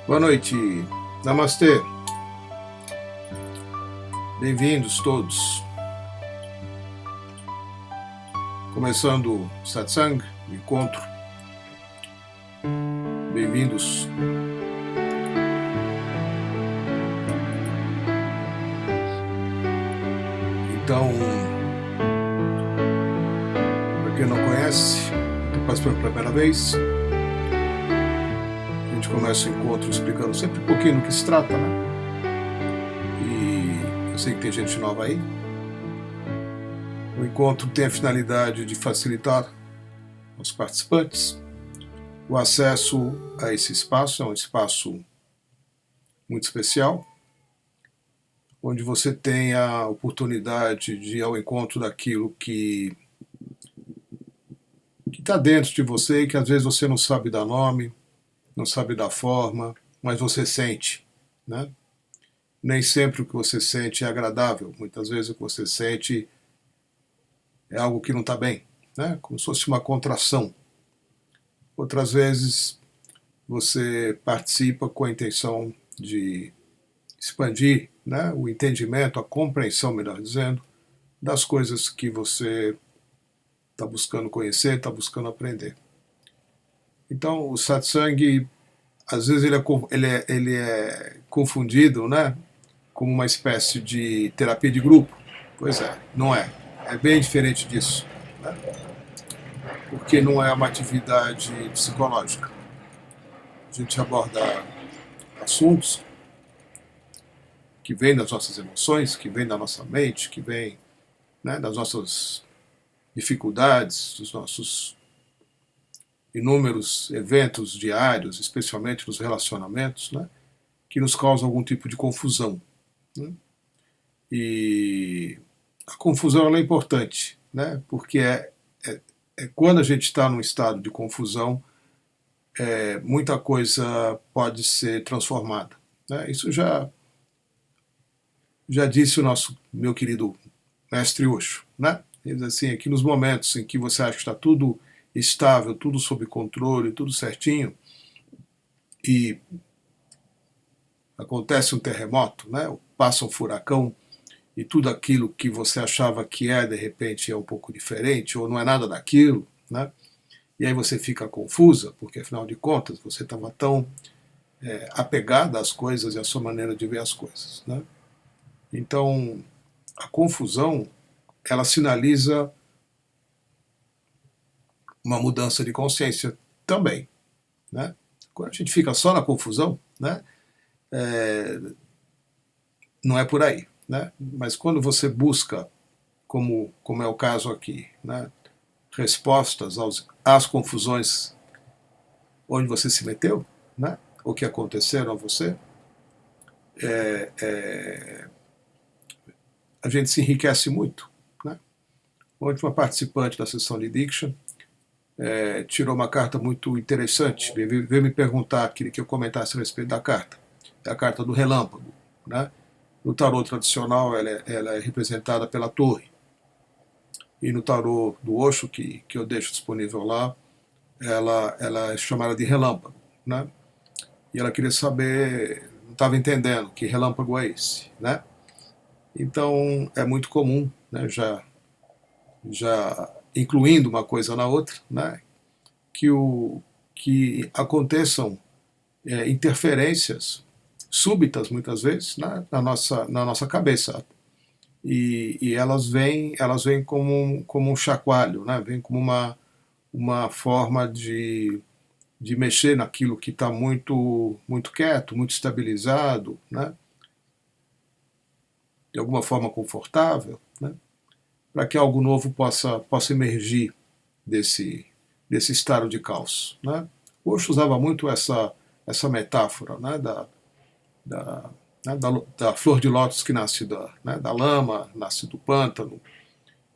Boa noite, Namastê, bem-vindos todos. Começando o Satsang, o encontro, bem-vindos. Então, para quem não conhece, estou participando pela primeira vez, a gente começa o encontro explicando sempre um pouquinho do que se trata, né? E eu sei que tem gente nova aí. O encontro tem a finalidade de facilitar aos participantes o acesso a esse espaço. É um espaço muito especial, onde você tem a oportunidade de ir ao encontro daquilo que está dentro de você e que às vezes você não sabe dar nome, não sabe dar forma, mas você sente, né? Nem sempre o que você sente é agradável. Muitas vezes o que você sente é algo que não está bem, né? Como se fosse uma contração. Outras vezes você participa com a intenção de expandir, né, o entendimento, a compreensão, melhor dizendo, das coisas que você está buscando conhecer, está buscando aprender. Então, o satsang, às vezes ele é confundido, né, como uma espécie de terapia de grupo. Pois é, não é. É bem diferente disso, né? Porque não é uma atividade psicológica. A gente aborda assuntos que vêm das nossas emoções, que vêm da nossa mente, que vêm, né, das nossas dificuldades, dos nossos inúmeros eventos diários, especialmente nos relacionamentos, né, que nos causam algum tipo de confusão, né? E a confusão ela é importante, né, porque é quando a gente está num estado de confusão, muita coisa pode ser transformada, né? Isso já disse o nosso meu querido mestre Osho, né? Ele diz assim, que nos momentos em que você acha que está tudo estável, tudo sob controle, tudo certinho, e acontece um terremoto, né? Passa um furacão e tudo aquilo que você achava que de repente é um pouco diferente, ou não é nada daquilo, né? E aí você fica confusa, porque afinal de contas você estava tão apegada às coisas e à sua maneira de ver as coisas, né? Então, a confusão, ela sinaliza uma mudança de consciência também, né? Quando a gente fica só na confusão, né, não é por aí, né? Mas quando você busca, como é o caso aqui, né, respostas às confusões onde você se meteu, né, o que aconteceram a você, a gente se enriquece muito, né? Ontem uma participante da sessão de Diksha tirou uma carta muito interessante, veio me perguntar, queria que eu comentasse a respeito da carta. É a carta do relâmpago, né? No tarô tradicional ela é representada pela torre, e no tarô do Osho, que eu deixo disponível lá, ela é chamada de relâmpago, né? E ela queria saber, não estava entendendo que relâmpago é esse, né? Então é muito comum, né, já incluindo uma coisa na outra, né, que aconteçam interferências súbitas muitas vezes, né, na nossa cabeça, e elas vêm como um chacoalho, né, vêm como uma forma de mexer naquilo que está muito quieto, muito estabilizado, né, de alguma forma confortável, né, para que algo novo possa emergir desse estado de caos, né? Osho usava muito essa metáfora, né, da, da flor de lótus que nasce da lama, nasce do pântano.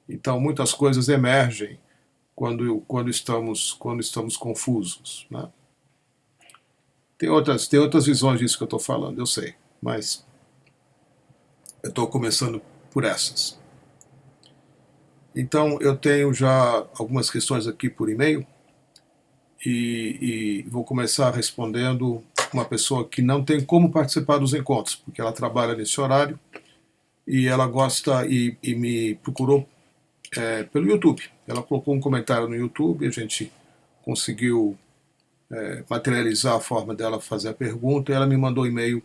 Então muitas coisas emergem quando estamos confusos, né? Tem outras visões disso que eu estou falando, eu sei, mas eu estou começando por essas. Então eu tenho já algumas questões aqui por e-mail, e vou começar respondendo uma pessoa que não tem como participar dos encontros, porque ela trabalha nesse horário e ela gosta e me procurou pelo YouTube. Ela colocou um comentário no YouTube, a gente conseguiu materializar a forma dela fazer a pergunta e ela me mandou um e-mail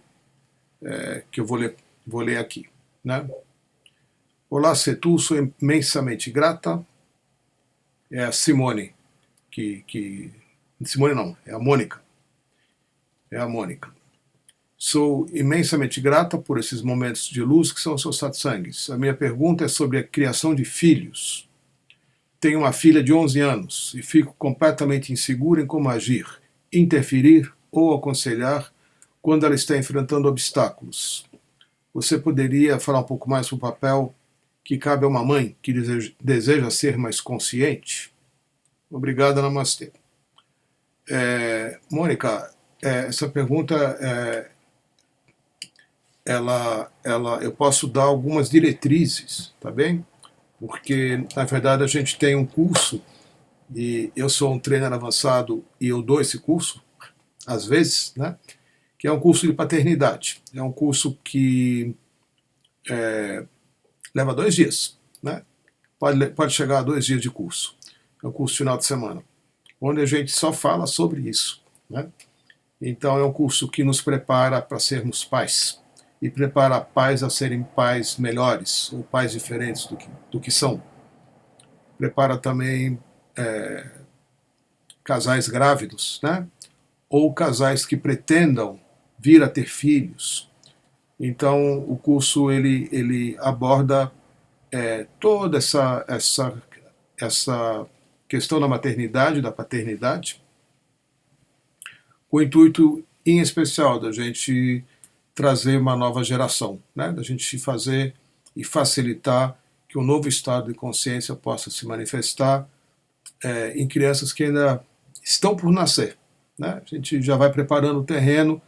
que eu vou ler aqui. Né? Olá, Setu, sou imensamente grata. É a Simone, Simone não, é a Mônica. É a Mônica. Sou imensamente grata por esses momentos de luz que são seus satsangs. A minha pergunta é sobre a criação de filhos. Tenho uma filha de 11 anos e fico completamente insegura em como agir, interferir ou aconselhar quando ela está enfrentando obstáculos. Você poderia falar um pouco mais sobre o papel que cabe a uma mãe que deseja ser mais consciente? Obrigada, Namastê. Mônica, essa pergunta, eu posso dar algumas diretrizes, tá bem? Porque, na verdade, a gente tem um curso, e eu sou um trainer avançado e eu dou esse curso, às vezes, né? Que é um curso de paternidade. É um curso que leva 2 dias, né? Pode chegar a 2 dias de curso. É um curso final de semana, onde a gente só fala sobre isso, né? Então é um curso que nos prepara para sermos pais e prepara pais a serem pais melhores ou pais diferentes do que são. Prepara também casais grávidos, né? Ou casais que pretendam vir a ter filhos. Então o curso ele aborda toda essa questão da maternidade, da paternidade, com o intuito, em especial, da gente trazer uma nova geração, né? Da gente fazer e facilitar que um novo estado de consciência possa se manifestar em crianças que ainda estão por nascer. Né? A gente já vai preparando o terreno,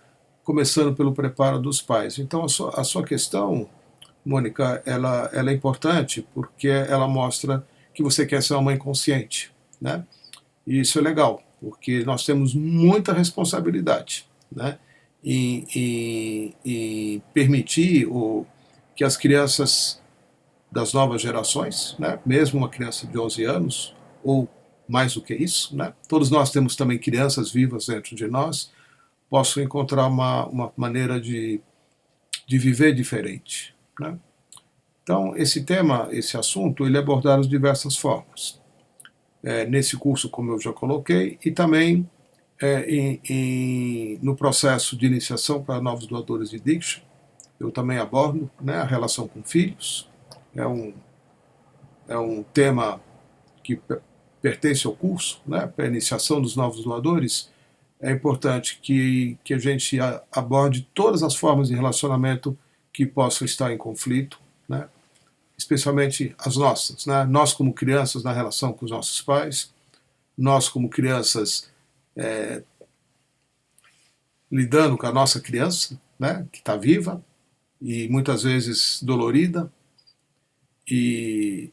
começando pelo preparo dos pais. Então, a sua questão, Mônica, ela é importante porque ela mostra que você quer ser uma mãe consciente. Né? E isso é legal, porque nós temos muita responsabilidade, né? em permitir que as crianças das novas gerações, né? Mesmo uma criança de 11 anos, ou mais do que isso, né? Todos nós temos também crianças vivas dentro de nós, possam encontrar uma maneira de viver diferente. Né? Então, esse tema, esse assunto, ele é abordado de diversas formas. Nesse curso, como eu já coloquei, e também no processo de iniciação para novos doadores de Diksha, eu também abordo, né, a relação com filhos. É um tema que pertence ao curso, né, para a iniciação dos novos doadores. É importante que a gente aborde todas as formas de relacionamento que possam estar em conflito, né, especialmente as nossas. Né, nós, como crianças, na relação com os nossos pais, nós, como crianças, lidando com a nossa criança, né, que está viva e muitas vezes dolorida, e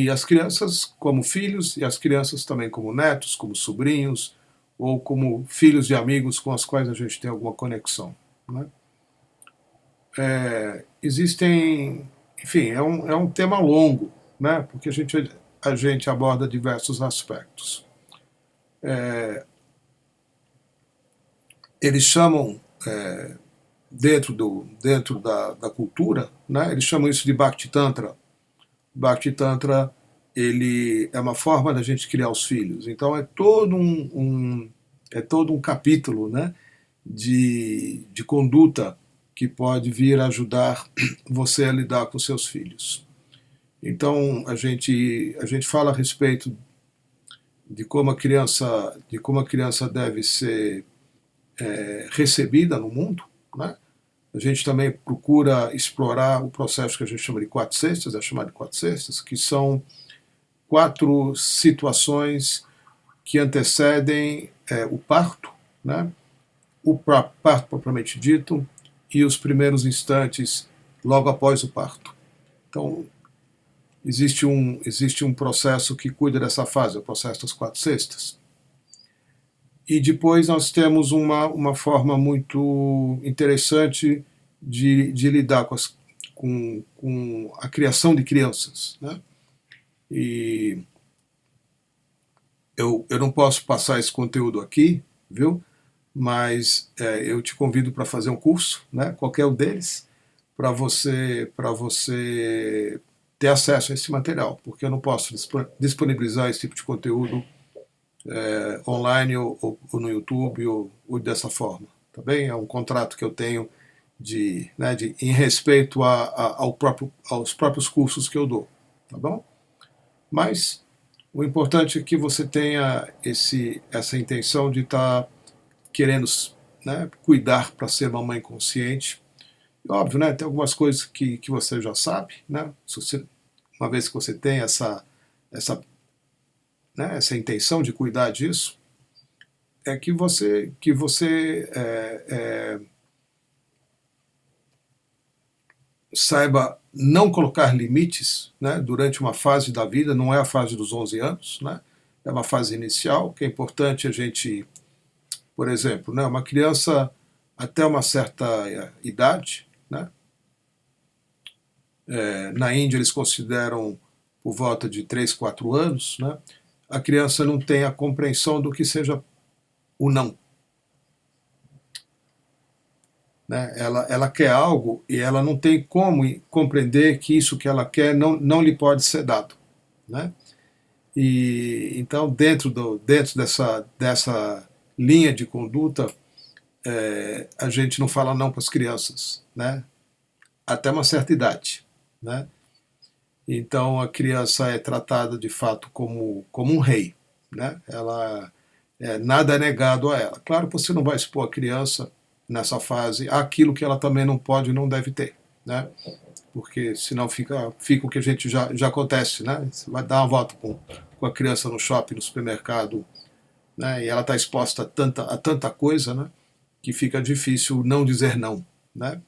as crianças como filhos, e as crianças também como netos, como sobrinhos, ou como filhos de amigos com os quais a gente tem alguma conexão. Né? Existem, enfim, é um tema longo, né? Porque a gente aborda diversos aspectos. Eles chamam, dentro da cultura, né? Eles chamam isso de Bhakti Tantra. Bhakti Tantra, ele é uma forma da gente criar os filhos. Então é todo um capítulo, né, de conduta que pode vir a ajudar você a lidar com seus filhos. Então a gente fala a respeito de como a criança deve ser recebida no mundo, né? A gente também procura explorar o processo que a gente chama de 4 cestas, é chamado de 4 cestas, que são 4 situações que antecedem o parto, né? O parto propriamente dito e os primeiros instantes logo após o parto. Então, existe um processo que cuida dessa fase, o processo das 4 cestas. E depois nós temos uma forma muito interessante de lidar com a criação de crianças, né? E eu não posso passar esse conteúdo aqui, viu? Mas eu te convido para fazer um curso, né? Qualquer um deles, para você ter acesso a esse material, porque eu não posso disponibilizar esse tipo de conteúdo online ou no YouTube ou dessa forma, tá bem? É um contrato que eu tenho em respeito aos próprios cursos que eu dou, tá bom? Mas o importante é que você tenha essa intenção de estar querendo, né, cuidar para ser uma mãe consciente. E, óbvio, né, tem algumas coisas que você já sabe, né? Uma vez que você tem essa, essa intenção de cuidar disso, é que você saiba não colocar limites, né, durante uma fase da vida, não é a fase dos 11 anos, né, é uma fase inicial, que é importante a gente, por exemplo, né, uma criança até uma certa idade, né, na Índia eles consideram por volta de 3, 4 anos, né, a criança não tem a compreensão do que seja o não. Né? Ela quer algo e ela não tem como compreender que isso que ela quer não lhe pode ser dado. Né? E então, dentro dessa linha de conduta, a gente não fala não para as crianças, né? Até uma certa idade. Né? Então, a criança é tratada de fato como um rei. Né? Nada é negado a ela. Claro que você não vai expor a criança nessa fase aquilo que ela também não pode e não deve ter. Né? Porque senão fica o que a gente já acontece, né? Você vai dar uma volta com a criança no shopping, no supermercado, né? E ela está exposta a tanta coisa, né? Que fica difícil não dizer não, né?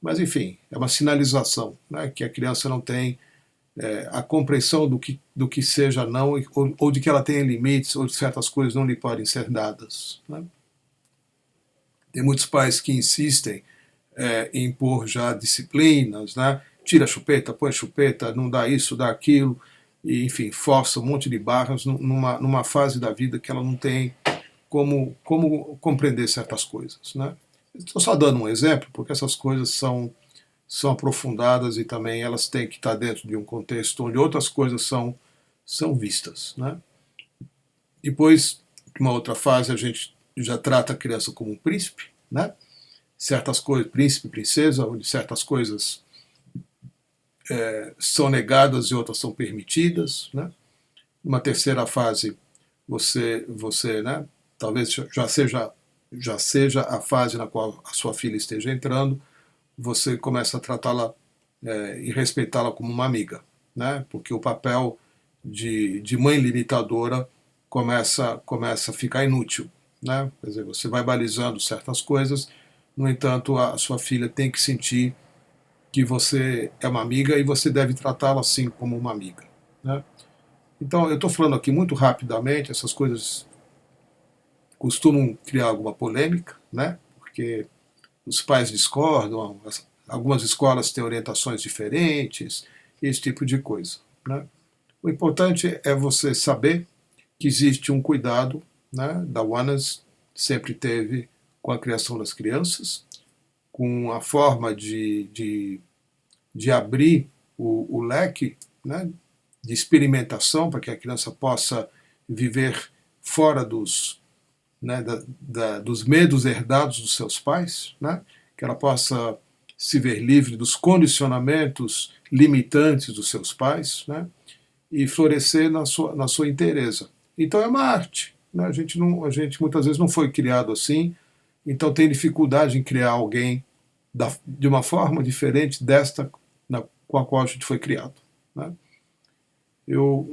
Mas enfim, é uma sinalização, né? Que a criança não tem a compreensão do que seja não, ou de que ela tenha limites, ou de certas coisas não lhe podem ser dadas, né? Tem muitos pais que insistem em impor já disciplinas, né? Tira a chupeta, põe a chupeta, não dá isso, dá aquilo, e, enfim, força um monte de barras numa fase da vida que ela não tem como compreender certas coisas. Né? Estou só dando um exemplo, porque essas coisas são aprofundadas e também elas têm que estar dentro de um contexto onde outras coisas são vistas. Né? Depois, uma outra fase, a gente já trata a criança como um príncipe, né? Certas coisas, príncipe, princesa, onde certas coisas são negadas e outras são permitidas. Né? Uma terceira fase, você né, talvez já seja a fase na qual a sua filha esteja entrando, você começa a tratá-la e respeitá-la como uma amiga, né? Porque o papel de mãe limitadora começa a ficar inútil. Né? Quer dizer, você vai balizando certas coisas, no entanto, a sua filha tem que sentir que você é uma amiga e você deve tratá-la assim como uma amiga. Né? Então, eu estou falando aqui muito rapidamente, essas coisas costumam criar alguma polêmica, né? Porque os pais discordam, algumas escolas têm orientações diferentes, esse tipo de coisa. Né? O importante é você saber que existe um cuidado, né? Da Oneness sempre teve com a criação das crianças, com a forma de abrir o leque, né, de experimentação para que a criança possa viver fora dos medos herdados dos seus pais, né, que ela possa se ver livre dos condicionamentos limitantes dos seus pais, né, e florescer na sua inteireza. Então é uma arte. Né, a gente muitas vezes não foi criado assim, então tem dificuldade em criar alguém de uma forma diferente desta com a qual a gente foi criado. Né? Eu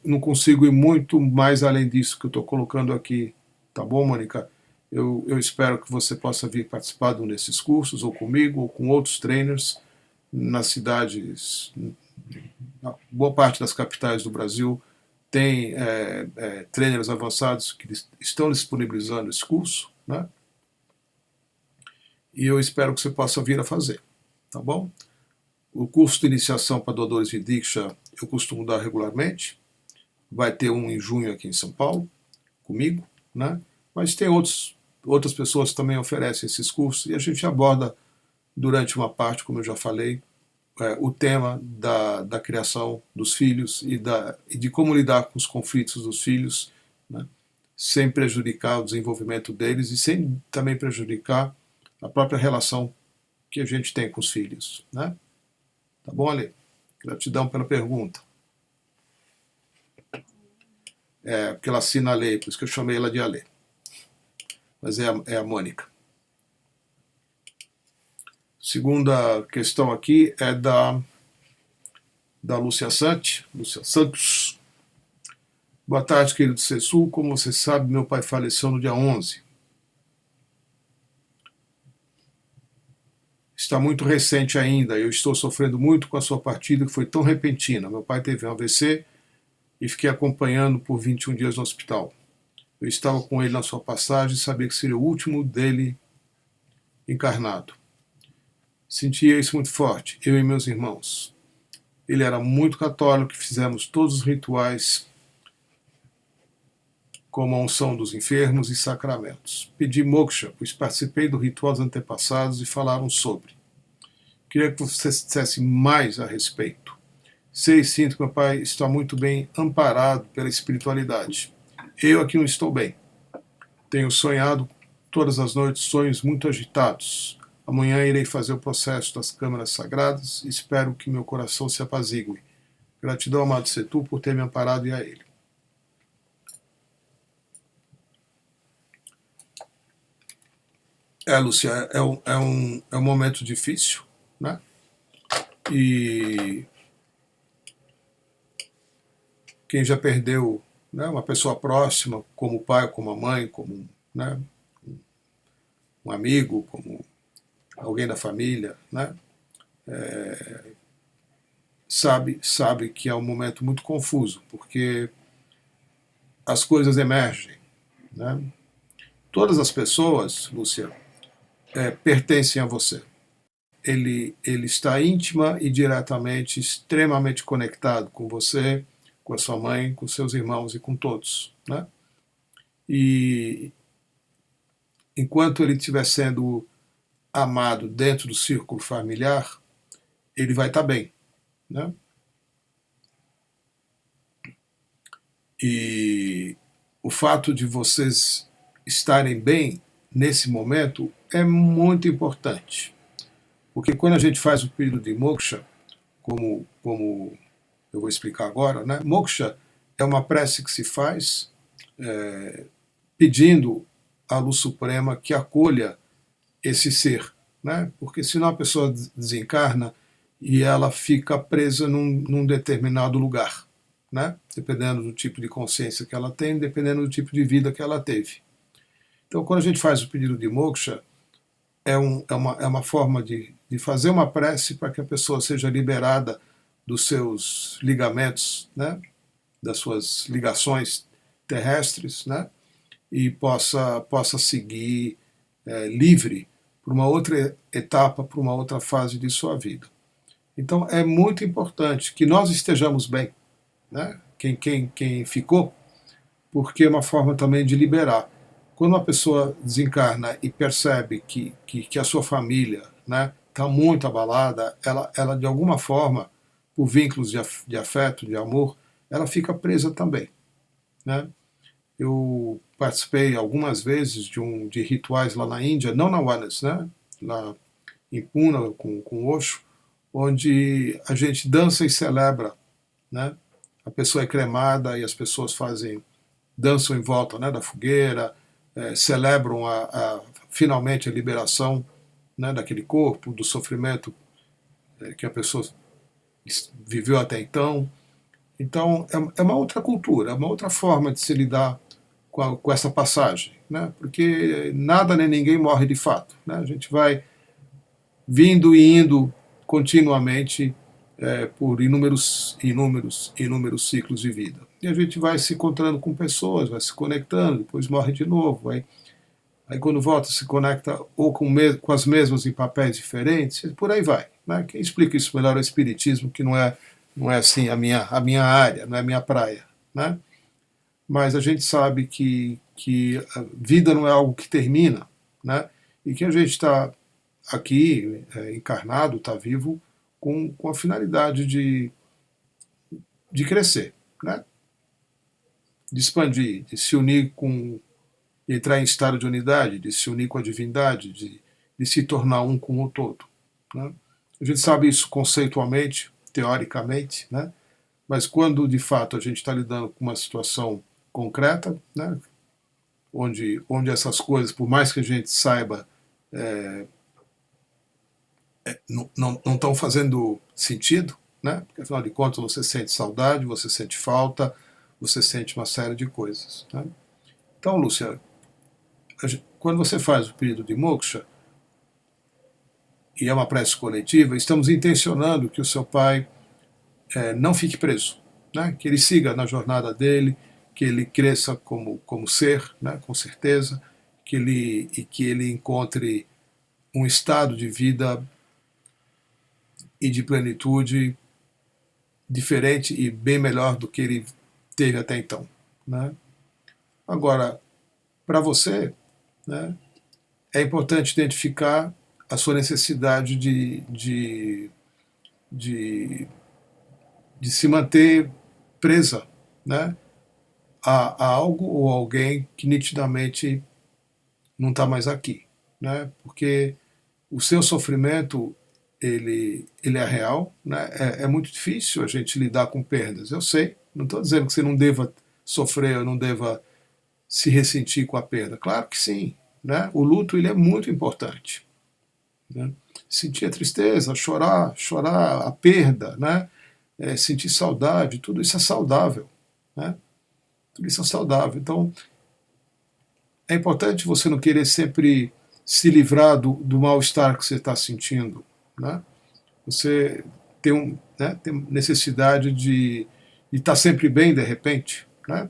não consigo ir muito mais além disso que eu estou colocando aqui. Tá bom, Mônica? Eu espero que você possa vir participar de um desses cursos, ou comigo, ou com outros trainers, nas cidades, na boa parte das capitais do Brasil tem trainers avançados que estão disponibilizando esse curso, né? E eu espero que você possa vir a fazer, tá bom? O curso de iniciação para doadores de Diksha eu costumo dar regularmente. Vai ter um em junho aqui em São Paulo, comigo, né? Mas tem outras pessoas que também oferecem esses cursos e a gente aborda durante uma parte, como eu já falei, o tema da criação dos filhos e de como lidar com os conflitos dos filhos, né? Sem prejudicar o desenvolvimento deles e sem também prejudicar a própria relação que a gente tem com os filhos, né? Tá bom, Ale? Gratidão pela pergunta. Porque ela assina a lei, por isso que eu chamei ela de Ale. Mas é a Mônica. Segunda questão aqui é da Lúcia Santos. Boa tarde, querido Cessu. Como você sabe, meu pai faleceu no dia 11. Está muito recente ainda. Eu estou sofrendo muito com a sua partida, que foi tão repentina. Meu pai teve um AVC e fiquei acompanhando por 21 dias no hospital. Eu estava com ele na sua passagem e sabia que seria o último dele encarnado. Sentia isso muito forte, eu e meus irmãos. Ele era muito católico e fizemos todos os rituais, como a unção dos enfermos e sacramentos. Pedi moksha, pois participei do ritual dos antepassados e falaram sobre. Queria que você dissesse mais a respeito. Sei e sinto que meu pai está muito bem amparado pela espiritualidade. Eu aqui não estou bem. Tenho sonhado todas as noites sonhos muito agitados. Amanhã irei fazer o processo das câmaras sagradas e espero que meu coração se apazigue. Gratidão, amado Setu, por ter me amparado e a ele. Lúcia, é um momento difícil, né? E quem já perdeu, né, uma pessoa próxima, como o pai, como a mãe, como, né, um amigo, como alguém da família, né, sabe que é um momento muito confuso, porque as coisas emergem, né? Todas as pessoas, Lúcia, pertencem a você. Ele está íntima e diretamente, extremamente conectado com você, com a sua mãe, com seus irmãos e com todos, né? E enquanto ele estiver sendo amado dentro do círculo familiar, ele vai estar bem, né? E o fato de vocês estarem bem nesse momento é muito importante, porque quando a gente faz o pedido de moksha, como eu vou explicar agora, né? Moksha é uma prece que se faz pedindo à Luz Suprema que acolha esse ser, né? Porque senão a pessoa desencarna e ela fica presa num determinado lugar, né? Dependendo do tipo de consciência que ela tem, dependendo do tipo de vida que ela teve. Então, quando a gente faz o pedido de moksha, é uma forma de fazer uma prece para que a pessoa seja liberada dos seus ligamentos, né? Das suas ligações terrestres, né? E possa seguir livre para uma outra etapa, para uma outra fase de sua vida. Então é muito importante que nós estejamos bem, né? Quem ficou, porque é uma forma também de liberar. Quando uma pessoa desencarna e percebe que a sua família, né, está muito abalada, ela de alguma forma, por vínculos de afeto, de amor, ela fica presa também, né? Eu participei algumas vezes de rituais lá na Índia, não na Oneness, né? Lá em Pune, com Osho, onde a gente dança e celebra, né? A pessoa é cremada e as pessoas dançam em volta, né, da fogueira, celebram finalmente a liberação, né, daquele corpo, do sofrimento que a pessoa viveu até então. Então é uma outra cultura, é uma outra forma de se lidar com essa passagem, né? Porque nada nem ninguém morre de fato, né? A gente vai vindo e indo continuamente por inúmeros ciclos de vida. e a gente vai se encontrando com pessoas, vai se conectando, depois morre de novo, aí quando volta se conecta ou com as mesmas em papéis diferentes, e por aí vai. Né? Quem explica isso melhor é o Espiritismo, que não é assim a minha área, não é a minha praia. Né? Mas a gente sabe que a vida não é algo que termina, né? E que a gente está aqui, encarnado, está vivo, com a finalidade de crescer, né? De expandir, de se unir com, entrar em estado de unidade, de se unir com a divindade, de se tornar um com o todo. Né? A gente sabe isso conceitualmente, teoricamente, né? Mas quando de fato a gente está lidando com uma situação concreta, né? Onde essas coisas, por mais que a gente saiba, não estão fazendo sentido, né? Porque afinal de contas você sente saudade, você sente falta, você sente uma série de coisas. Né? Então, Lúcia, quando você faz o pedido de moksha, e é uma prece coletiva, estamos intencionando que o seu pai não fique preso, né? Que ele siga na jornada dele, que ele cresça como ser, né? Com certeza, que ele encontre um estado de vida e de plenitude diferente e bem melhor do que ele teve até então. Né? Agora, para você, né, é importante identificar a sua necessidade de se manter presa, né, a algo ou alguém que nitidamente não está mais aqui. Né? Porque o seu sofrimento ele é real, né? É muito difícil a gente lidar com perdas, eu sei, não estou dizendo que você não deva sofrer ou não deva se ressentir com a perda, claro que sim, né? O luto ele é muito importante, né? Sentir a tristeza, chorar a perda, né? Sentir saudade, tudo isso é saudável, né? Tudo isso é saudável, então é importante você não querer sempre se livrar do mal-estar que você está sentindo, né? Você tem necessidade de estar sempre bem de repente, né?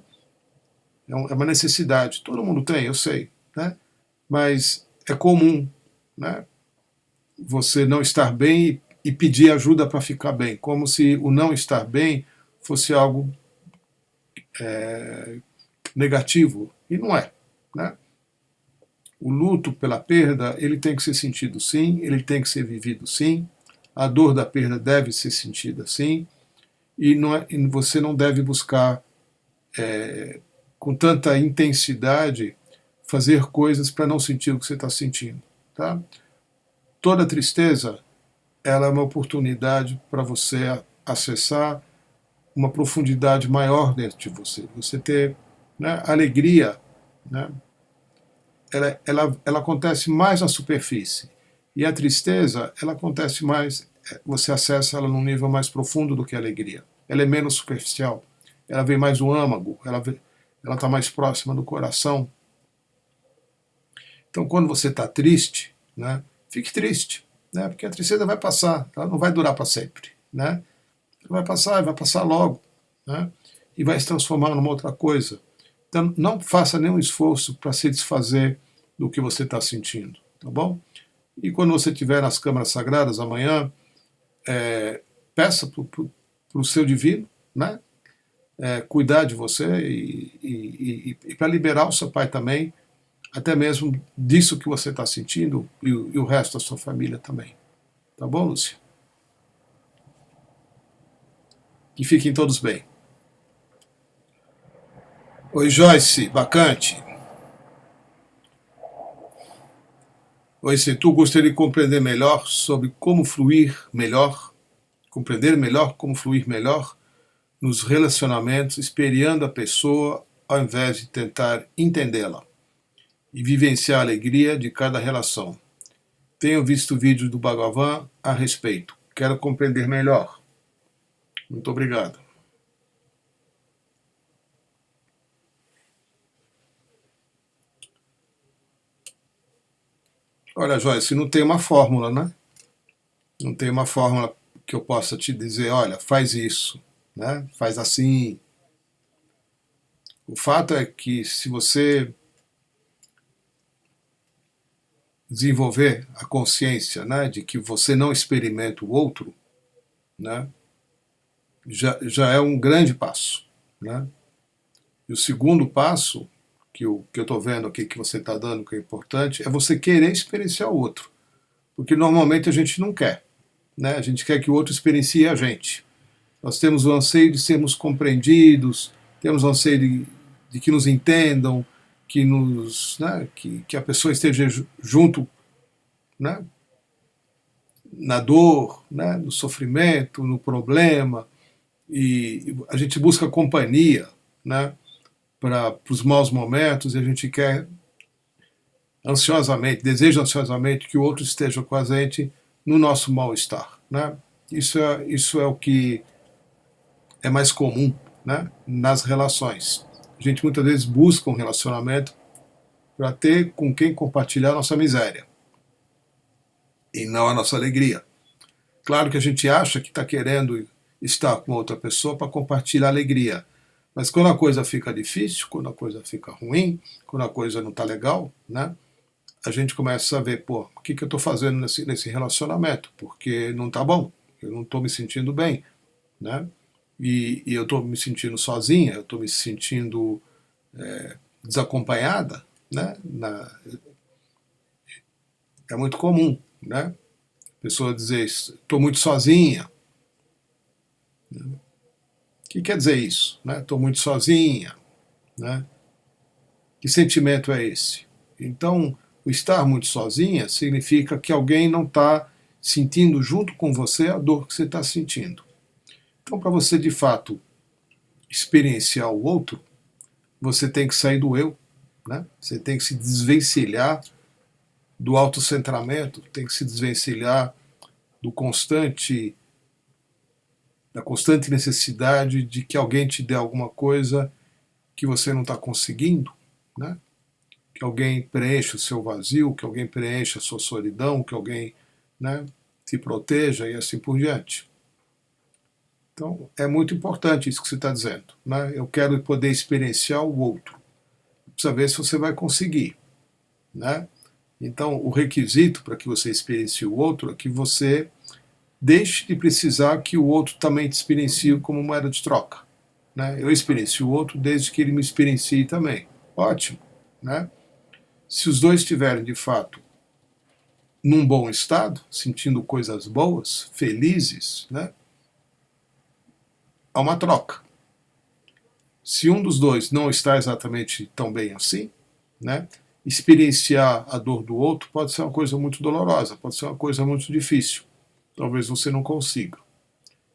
É uma necessidade, todo mundo tem, eu sei, né? Mas é comum, né? Você não estar bem e pedir ajuda para ficar bem, como se o não estar bem fosse algo negativo, e não é, né? O luto pela perda, ele tem que ser sentido sim, ele tem que ser vivido sim, a dor da perda deve ser sentida sim, e você não deve buscar com tanta intensidade fazer coisas para não sentir o que você está sentindo. Tá? Toda tristeza ela é uma oportunidade para você acessar uma profundidade maior dentro de você. Você ter, né, alegria, né, ela acontece mais na superfície. E a tristeza, ela acontece mais, você acessa ela num nível mais profundo do que a alegria. Ela é menos superficial. Ela vem mais do âmago, ela está mais próxima do coração. Então, quando você está triste, né, fique triste, né, porque a tristeza vai passar, ela não vai durar para sempre. Né? Ela vai passar logo, né, e vai se transformar numa outra coisa. Então, não faça nenhum esforço para se desfazer do que você está sentindo, tá bom? E quando você estiver nas câmaras sagradas amanhã, peça para o seu divino, né, cuidar de você e para liberar o seu pai também, até mesmo disso que você está sentindo e o resto da sua família também. Tá bom, Lúcia? Que fiquem todos bem. Oi, Joyce, bacante. Oi, se tu gostaria de compreender melhor sobre como fluir melhor, compreender melhor como fluir melhor nos relacionamentos, experiando a pessoa ao invés de tentar entendê-la e vivenciar a alegria de cada relação. Tenho visto vídeos do Bhagavan a respeito. Quero compreender melhor. Muito obrigado. Olha, Joyce, não tem uma fórmula, né? Não tem uma fórmula que eu possa te dizer, olha, faz isso, né? Faz assim. O fato é que se você desenvolver a consciência, né, de que você não experimenta o outro, né, já é um grande passo, né? E o segundo passo que eu estou vendo aqui que você está dando, que é importante, é você querer experienciar o outro. Porque normalmente a gente não quer, né? A gente quer que o outro experiencie a gente. Nós temos o anseio de sermos compreendidos, temos o anseio de que nos entendam, né, que a pessoa esteja junto, né, na dor, né, no sofrimento, no problema, e a gente busca companhia, né, para os maus momentos, e a gente quer ansiosamente, deseja ansiosamente que o outro esteja com a gente no nosso mal-estar, né? Isso é o que é mais comum, né, nas relações. A gente muitas vezes busca um relacionamento para ter com quem compartilhar a nossa miséria e não a nossa alegria. Claro que a gente acha que está querendo estar com outra pessoa para compartilhar a alegria, mas quando a coisa fica difícil, quando a coisa fica ruim, quando a coisa não está legal, né, a gente começa a ver, pô, o que eu estou fazendo nesse relacionamento? Porque não está bom, eu não estou me sentindo bem, né? E eu estou me sentindo sozinha, eu estou me sentindo desacompanhada, né? É muito comum, né? A pessoa dizer, estou muito sozinha. O que quer dizer isso? Estou muito sozinha, né? Que sentimento é esse? Então, o estar muito sozinha significa que alguém não está sentindo junto com você a dor que você está sentindo. Então, para você de fato experienciar o outro, você tem que sair do eu, né? Você tem que se desvencilhar do autocentramento, tem que se desvencilhar da constante necessidade de que alguém te dê alguma coisa que você não está conseguindo, né? Que alguém preencha o seu vazio, que alguém preencha a sua solidão, que alguém, né, te proteja e assim por diante. Então, é muito importante isso que você está dizendo, né? Eu quero poder experienciar o outro. Precisa ver se você vai conseguir, né? Então, o requisito para que você experiencie o outro é que você deixe de precisar que o outro também te experiencie como moeda de troca, né? Eu experiencio o outro desde que ele me experiencie também. Ótimo, né? Se os dois estiverem, de fato, num bom estado, sentindo coisas boas, felizes, né? Há uma troca. Se um dos dois não está exatamente tão bem assim, né? Experienciar a dor do outro pode ser uma coisa muito dolorosa, pode ser uma coisa muito difícil. Talvez você não consiga.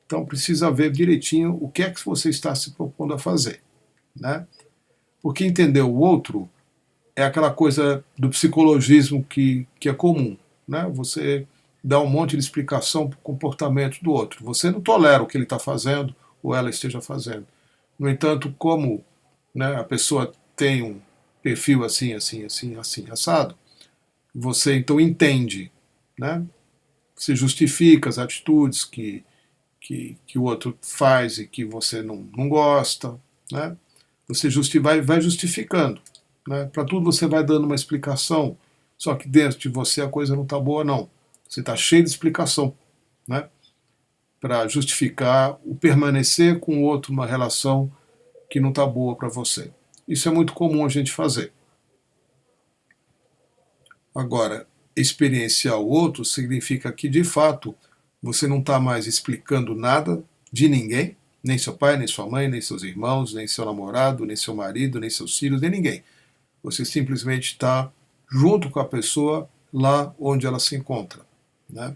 Então precisa ver direitinho o que é que você está se propondo a fazer, né? Porque entender o outro é aquela coisa do psicologismo que é comum, né? Você dá um monte de explicação para o comportamento do outro. Você não tolera o que ele está fazendo ou ela esteja fazendo. No entanto, como, né, a pessoa tem um perfil assim, assim, assim, assim, assado, você então entende, né? Você justifica as atitudes que o outro faz e que você não gosta, né? Você vai justificando, né? Para tudo você vai dando uma explicação, só que dentro de você a coisa não está boa, não. Você está cheio de explicação, né? Para justificar o permanecer com o outro numa relação que não está boa para você. Isso é muito comum a gente fazer. Agora, experienciar o outro significa que, de fato, você não está mais explicando nada de ninguém, nem seu pai, nem sua mãe, nem seus irmãos, nem seu namorado, nem seu marido, nem seus filhos, nem ninguém. Você simplesmente está junto com a pessoa lá onde ela se encontra, né?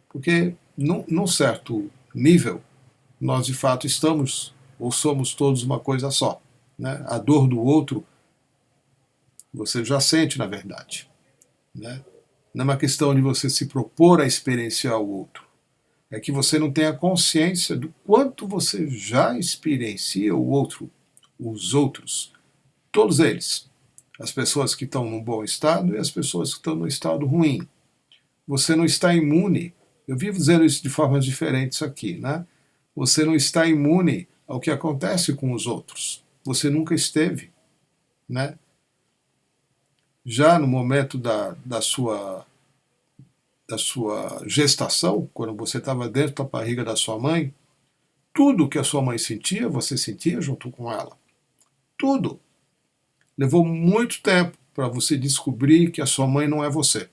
Porque, num certo nível, nós de fato estamos ou somos todos uma coisa só, né? A dor do outro você já sente, na verdade, né? Não é uma questão de você se propor a experienciar o outro. É que você não tem a consciência do quanto você já experiencia o outro, os outros, todos eles. As pessoas que estão num bom estado e as pessoas que estão num estado ruim. Você não está imune, eu vivo dizendo isso de formas diferentes aqui, né? Você não está imune ao que acontece com os outros. você nunca esteve, né? Já no momento da sua gestação, quando você estava dentro da barriga da sua mãe, tudo que a sua mãe sentia, você sentia junto com ela. Tudo. Levou muito tempo para você descobrir que a sua mãe não é você.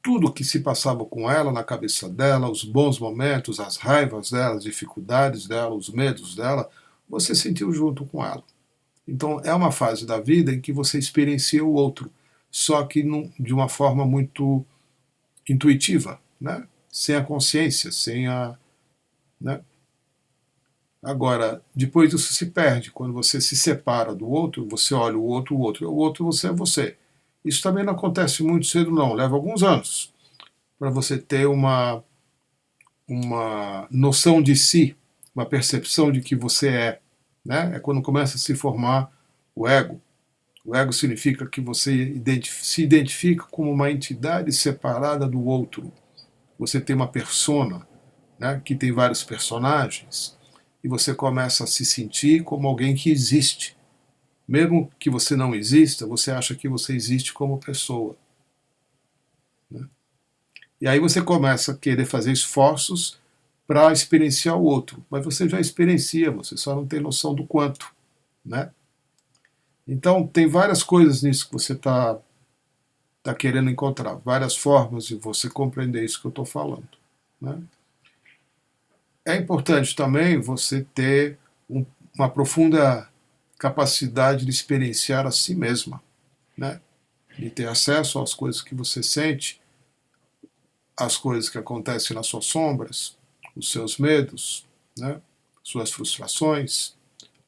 Tudo que se passava com ela, na cabeça dela, os bons momentos, as raivas dela, as dificuldades dela, os medos dela, você sentiu junto com ela. Então é uma fase da vida em que você experiencia o outro, só que de uma forma muito intuitiva, né? Sem a consciência, sem a... Né? Agora, depois isso se perde. Quando você se separa do outro, você olha o outro você é você. Isso também não acontece muito cedo, não. Leva alguns anos para você ter uma noção de si, uma percepção de que você é. Né? É quando começa a se formar o ego. O ego significa que você se identifica como uma entidade separada do outro. Você tem uma persona, né, que tem vários personagens, e você começa a se sentir como alguém que existe. Mesmo que você não exista, você acha que você existe como pessoa. Né? E aí você começa a querer fazer esforços para experienciar o outro, mas você já experiencia, você só não tem noção do quanto. Né? Então tem várias coisas nisso que você está querendo encontrar, várias formas de você compreender isso que eu estou falando. Né? É importante também você ter uma profunda capacidade de experienciar a si mesma, né? De ter acesso às coisas que você sente, às coisas que acontecem nas suas sombras, os seus medos, né? Suas frustrações,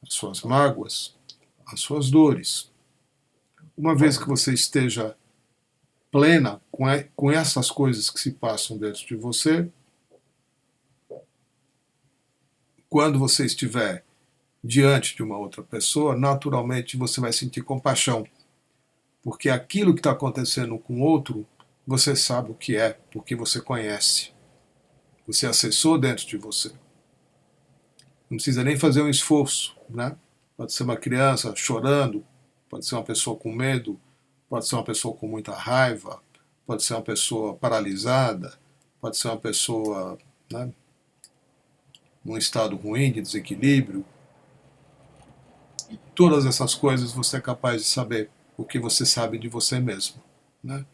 as suas mágoas, as suas dores. Uma vez que você esteja plena com essas coisas que se passam dentro de você, quando você estiver diante de uma outra pessoa, naturalmente você vai sentir compaixão, porque aquilo que está acontecendo com o outro, você sabe o que é, porque você conhece, você acessou dentro de você. Não precisa nem fazer um esforço, né? Pode ser uma criança chorando, pode ser uma pessoa com medo, pode ser uma pessoa com muita raiva, pode ser uma pessoa paralisada, pode ser uma pessoa, né, num estado ruim de desequilíbrio. Todas essas coisas você é capaz de saber o que você sabe de você mesmo. Né?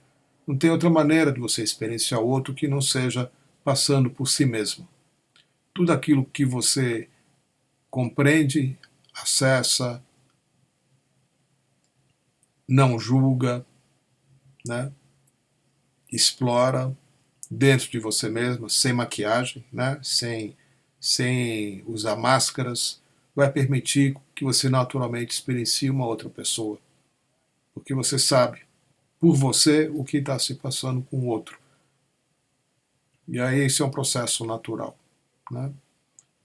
Não tem outra maneira de você experienciar o outro que não seja passando por si mesmo. Tudo aquilo que você compreende, acessa, não julga, né? Explora dentro de você mesmo, sem maquiagem, né? sem usar máscaras, vai permitir que você naturalmente experiencie uma outra pessoa. Porque você sabe, por você, o que está se passando com o outro. E aí esse é um processo natural. Né?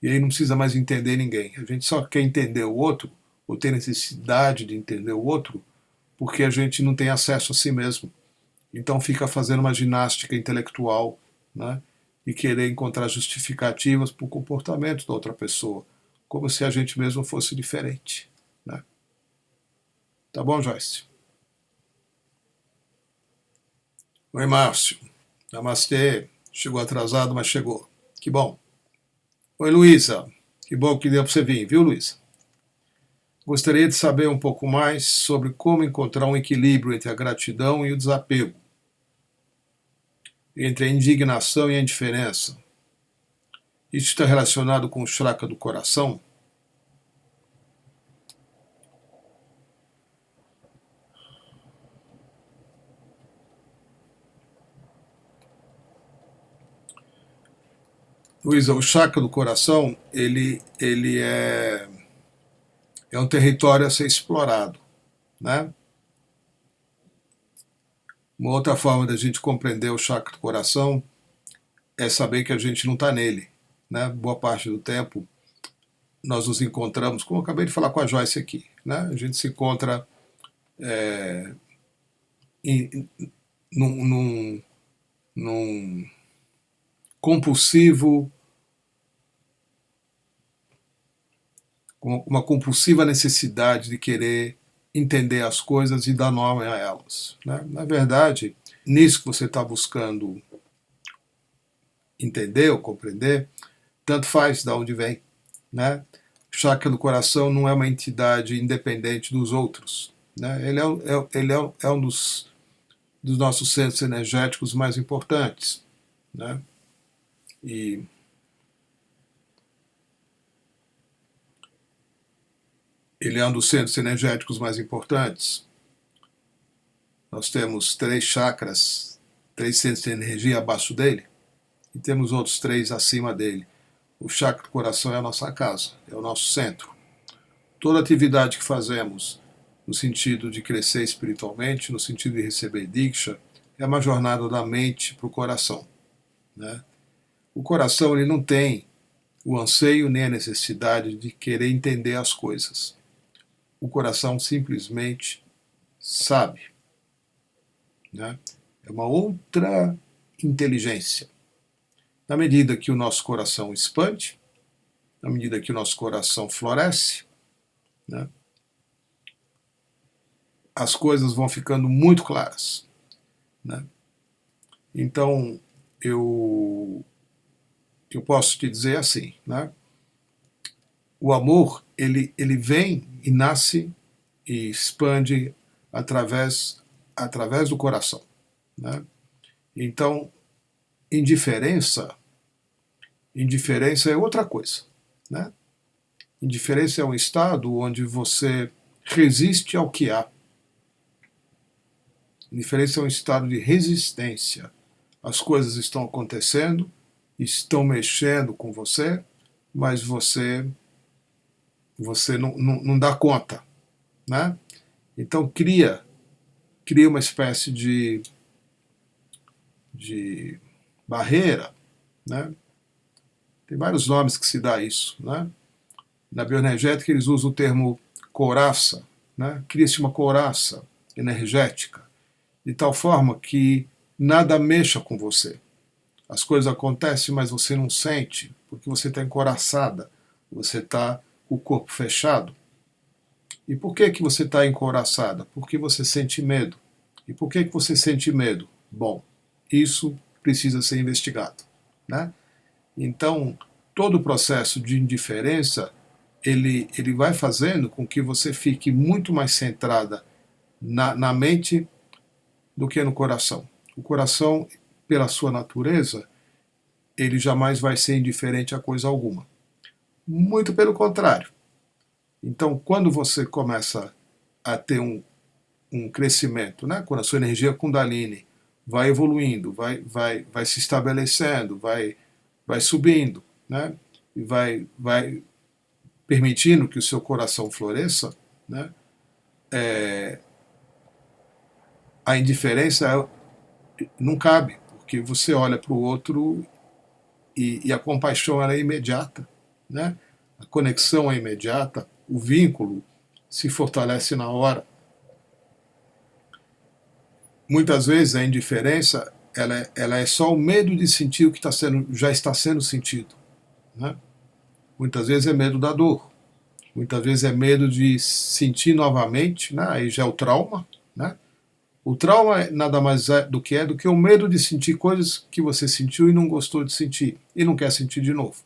E aí não precisa mais entender ninguém. A gente só quer entender o outro, ou tem necessidade de entender o outro, porque a gente não tem acesso a si mesmo. Então fica fazendo uma ginástica intelectual, né? E querer encontrar justificativas para o comportamento da outra pessoa, como se a gente mesmo fosse diferente. Né? Tá bom, Joyce? Oi, Márcio. Namastê. Chegou atrasado, mas chegou. Que bom. Oi, Luísa. Que bom que deu para você vir, viu, Luísa? Gostaria de saber um pouco mais sobre como encontrar um equilíbrio entre a gratidão e o desapego, entre a indignação e a indiferença. Isso está relacionado com o chakra do coração? Luísa, o chakra do coração, ele é um território a ser explorado. Né? Uma outra forma da gente compreender o chakra do coração é saber que a gente não está nele. Né? Boa parte do tempo nós nos encontramos, como eu acabei de falar com a Joyce aqui, né? A gente se encontra em, num compulsivo uma compulsiva necessidade de querer entender as coisas e dar nome a elas, né? Na verdade, nisso que você está buscando entender ou compreender, tanto faz de onde vem, né? O chakra do coração não é uma entidade independente dos outros, né? Ele é um dos nossos centros energéticos mais importantes, né? E ele é um dos centros energéticos mais importantes. Nós temos 3 chakras, 3 centros de energia abaixo dele, e temos outros 3 acima dele. O chakra do coração é a nossa casa, é o nosso centro. Toda atividade que fazemos no sentido de crescer espiritualmente, no sentido de receber Diksha, é uma jornada da mente para o coração, né? O coração ele não tem o anseio nem a necessidade de querer entender as coisas. O coração simplesmente sabe, né? É uma outra inteligência. Na medida que o nosso coração expande, na medida que o nosso coração floresce, né, as coisas vão ficando muito claras, né? Então, eu posso te dizer assim, né? O amor, ele vem e nasce e expande através do coração, né? Então, indiferença é outra coisa, né? Indiferença é um estado onde você resiste ao que há. Indiferença é um estado de resistência. As coisas estão acontecendo, estão mexendo com você, mas você não dá conta, né? Então cria uma espécie de barreira, né? Tem vários nomes que se dá isso, né? Na bioenergética eles usam o termo couraça, né? Cria-se uma couraça energética, de tal forma que nada mexa com você. As coisas acontecem, mas você não sente, porque você está encouraçada, você está com o corpo fechado. E por que você está encouraçada? Porque você sente medo. E por que você sente medo? Bom, isso precisa ser investigado, né? Então, todo o processo de indiferença, ele vai fazendo com que você fique muito mais centrada na mente do que no coração. O coração, pela sua natureza, ele jamais vai ser indiferente a coisa alguma. Muito pelo contrário. Então, quando você começa a ter um crescimento, né? Quando a sua energia Kundalini vai evoluindo, vai se estabelecendo, vai subindo, né? E vai permitindo que o seu coração floresça, né? A indiferença não cabe, porque você olha para o outro e a compaixão ela é imediata, né? A conexão é imediata, o vínculo se fortalece na hora. Muitas vezes a indiferença ela é só o medo de sentir o que já está sendo sentido, né? Muitas vezes é medo da dor, muitas vezes é medo de sentir novamente, né? Aí já é o trauma, né? O trauma nada mais é do que o medo de sentir coisas que você sentiu e não gostou de sentir, e não quer sentir de novo.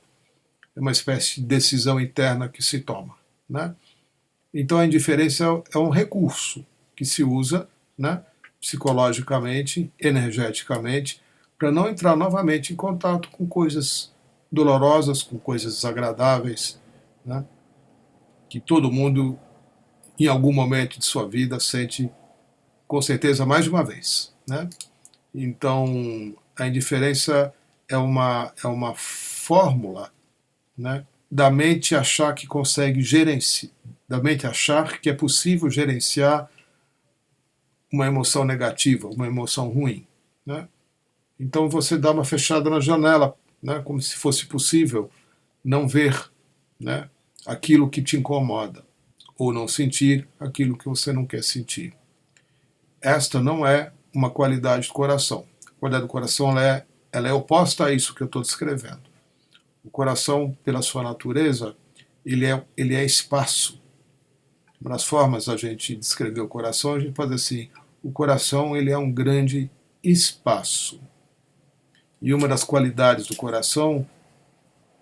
É uma espécie de decisão interna que se toma, né? Então a indiferença é um recurso que se usa, né, psicologicamente, energeticamente, para não entrar novamente em contato com coisas dolorosas, com coisas desagradáveis, né, que todo mundo, em algum momento de sua vida, sente com certeza mais de uma vez, né? Então, a indiferença é uma fórmula, né, da mente achar que consegue gerenciar, da mente achar que é possível gerenciar uma emoção negativa, uma emoção ruim, né? Então você dá uma fechada na janela, né, como se fosse possível não ver, né, aquilo que te incomoda, ou não sentir aquilo que você não quer sentir. Esta não é uma qualidade do coração. A qualidade do coração ela é oposta a isso que eu estou descrevendo. O coração, pela sua natureza, ele é espaço. Uma das formas da gente descrever o coração, a gente pode dizer assim, o coração ele é um grande espaço. E uma das qualidades do coração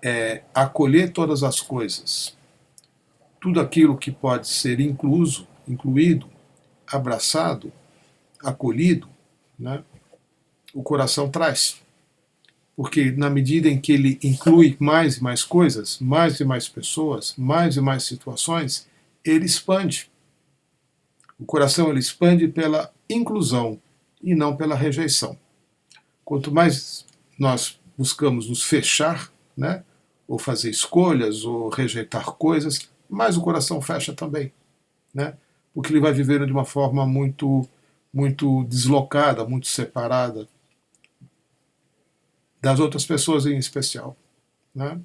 é acolher todas as coisas. Tudo aquilo que pode ser incluído, abraçado, acolhido, né, o coração traz. Porque na medida em que ele inclui mais e mais coisas, mais e mais pessoas, mais e mais situações, ele expande. O coração ele expande pela inclusão e não pela rejeição. Quanto mais nós buscamos nos fechar, né, ou fazer escolhas, ou rejeitar coisas, mais o coração fecha também, né, porque ele vai viver de uma forma muito deslocada, muito separada das outras pessoas em especial, né?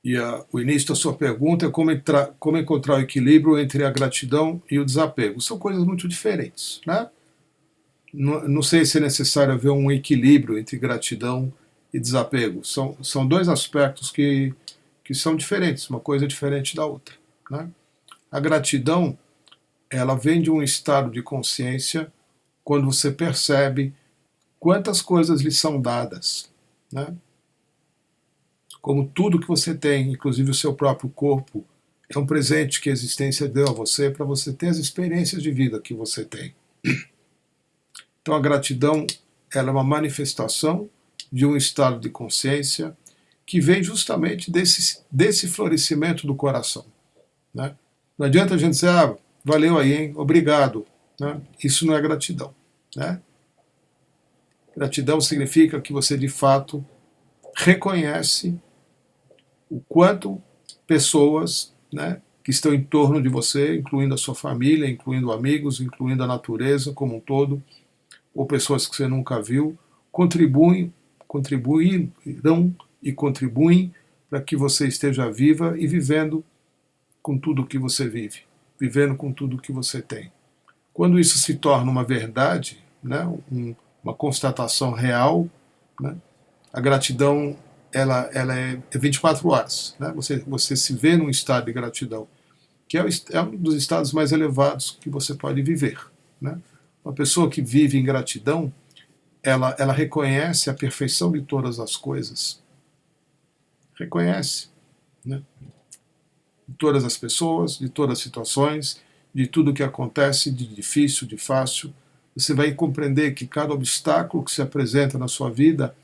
E o início da sua pergunta é como encontrar o equilíbrio entre a gratidão e o desapego. São coisas muito diferentes, né? Não sei se é necessário haver um equilíbrio entre gratidão e desapego. São dois aspectos que são diferentes, uma coisa é diferente da outra, né? A gratidão, ela vem de um estado de consciência quando você percebe quantas coisas lhe são dadas, né? Como tudo que você tem, inclusive o seu próprio corpo, é um presente que a existência deu a você para você ter as experiências de vida que você tem. Então a gratidão ela é uma manifestação de um estado de consciência que vem justamente desse florescimento do coração, né? Não adianta a gente dizer, valeu aí, hein? Obrigado, né? Isso não é gratidão, né? Gratidão significa que você de fato reconhece o quanto pessoas, né, que estão em torno de você, incluindo a sua família, incluindo amigos, incluindo a natureza como um todo, ou pessoas que você nunca viu, contribuirão e contribuem para que você esteja viva e vivendo com tudo que você vive, vivendo com tudo que você tem. Quando isso se torna uma verdade, né, uma constatação real, né, a gratidão ela é 24 horas. Né? Você se vê num estado de gratidão, que é um dos estados mais elevados que você pode viver. Né? Uma pessoa que vive em gratidão, ela reconhece a perfeição de todas as coisas. Reconhece. Né? De todas as pessoas, de todas as situações, de tudo que acontece, de difícil, de fácil. Você vai compreender que cada obstáculo que se apresenta na sua vida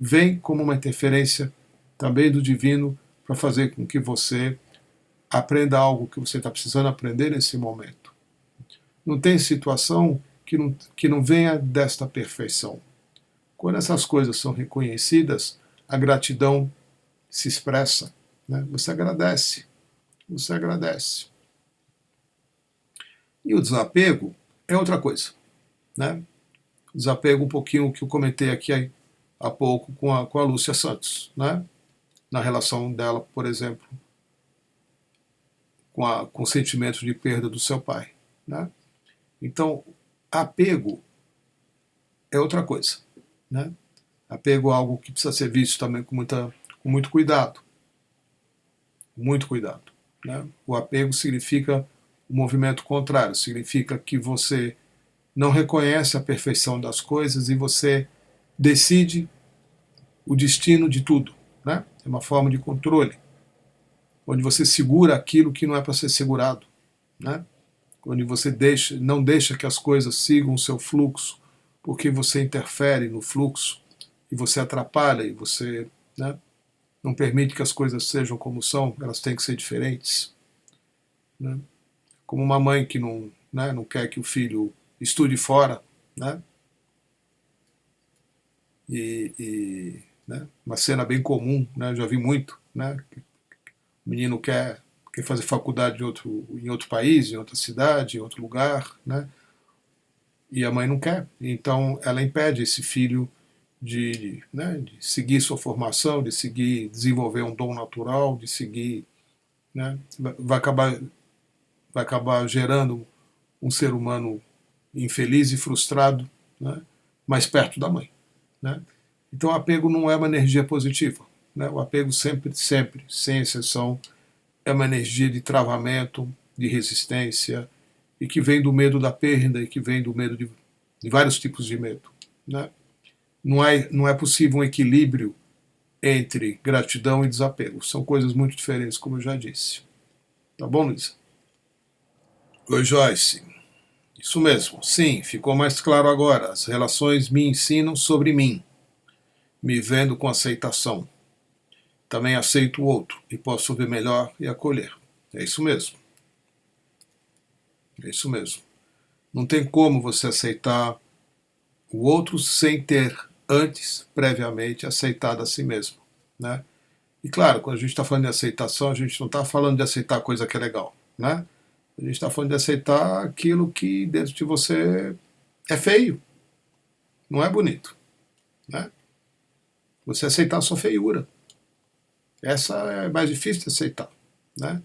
vem como uma interferência também do divino para fazer com que você aprenda algo que você está precisando aprender nesse momento. Não tem situação que não venha desta perfeição. Quando essas coisas são reconhecidas, a gratidão se expressa. Né? Você agradece. Você agradece. E o desapego é outra coisa. Né? O desapego um pouquinho que eu comentei aqui há pouco com a Lúcia Santos, né? Na relação dela, por exemplo, com o sentimento de perda do seu pai. Né? Então, apego é outra coisa. Né? Apego é algo que precisa ser visto também com muito cuidado. Muito cuidado. Né? O apego significa o movimento contrário, significa que você não reconhece a perfeição das coisas e você decide o destino de tudo. Né? É uma forma de controle, onde você segura aquilo que não é para ser segurado. Né? Onde você não deixa que as coisas sigam o seu fluxo, porque você interfere no fluxo e você atrapalha e você, né, não permite que as coisas sejam como são, elas têm que ser diferentes. Né? Como uma mãe que não quer que o filho estude fora, né? Né, uma cena bem comum, né, já vi muito, né, o menino quer fazer faculdade em outro país, em outra cidade, em outro lugar, né, e a mãe não quer, então ela impede esse filho né, de seguir sua formação, de seguir, desenvolver um dom natural, de seguir, né, vai acabar gerando um ser humano infeliz e frustrado, né, mais perto da mãe. Né? Então o apego não é uma energia positiva. Né? O apego sempre, sem exceção, é uma energia de travamento, de resistência, e que vem do medo da perda, e que vem do medo de vários tipos de medo. Né? Não é possível um equilíbrio entre gratidão e desapego. São coisas muito diferentes, como eu já disse. Tá bom, Luísa? Oi, Joyce. Isso mesmo. Sim, ficou mais claro agora. As relações me ensinam sobre mim, me vendo com aceitação. Também aceito o outro e posso ver melhor e acolher. É isso mesmo. É isso mesmo. Não tem como você aceitar o outro sem ter antes, previamente, aceitado a si mesmo. Né? E claro, quando a gente está falando de aceitação, a gente não está falando de aceitar coisa que é legal. Né? A gente está falando de aceitar aquilo que dentro de você é feio, não é bonito. Né? Você aceitar a sua feiura. Essa é mais difícil de aceitar. Né?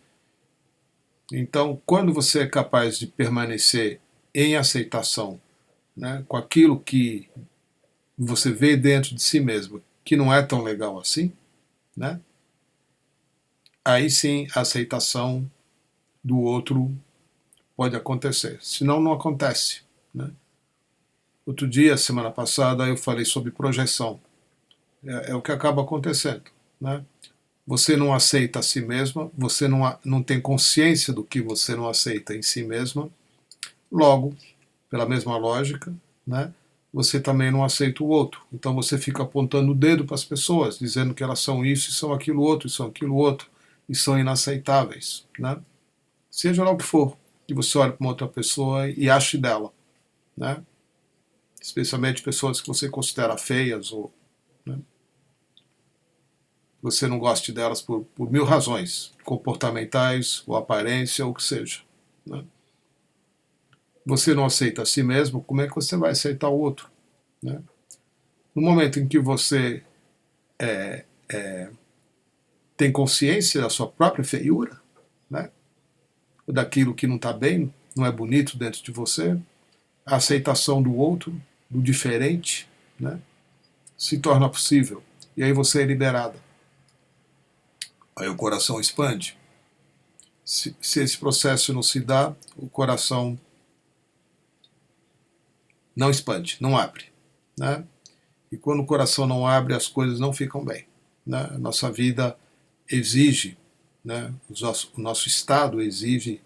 Então, quando você é capaz de permanecer em aceitação, né, com aquilo que você vê dentro de si mesmo, que não é tão legal assim, né, aí sim a aceitação do outro pode acontecer. Senão, não acontece. Né? Outro dia, semana passada, eu falei sobre projeção. É o que acaba acontecendo. Né? Você não aceita a si mesma, você não tem consciência do que você não aceita em si mesma, logo, pela mesma lógica, né, você também não aceita o outro. Então você fica apontando o dedo para as pessoas, dizendo que elas são isso e são aquilo outro, e são aquilo outro, e são inaceitáveis. Né? Seja lá o que for, que você olhe para uma outra pessoa e ache dela. Né? Especialmente pessoas que você considera feias ou né, você não goste delas por mil razões, comportamentais, ou aparência, ou o que seja. Né? Você não aceita a si mesmo, como é que você vai aceitar o outro? Né? No momento em que você tem consciência da sua própria feiura, né? Daquilo que não está bem, não é bonito dentro de você, a aceitação do outro, do diferente, né? Se torna possível. E aí você é liberada. Aí o coração expande. Se esse processo não se dá, o coração não expande, não abre. Né? E quando o coração não abre, as coisas não ficam bem. Né? A nossa vida exige, né? O nosso estado exige,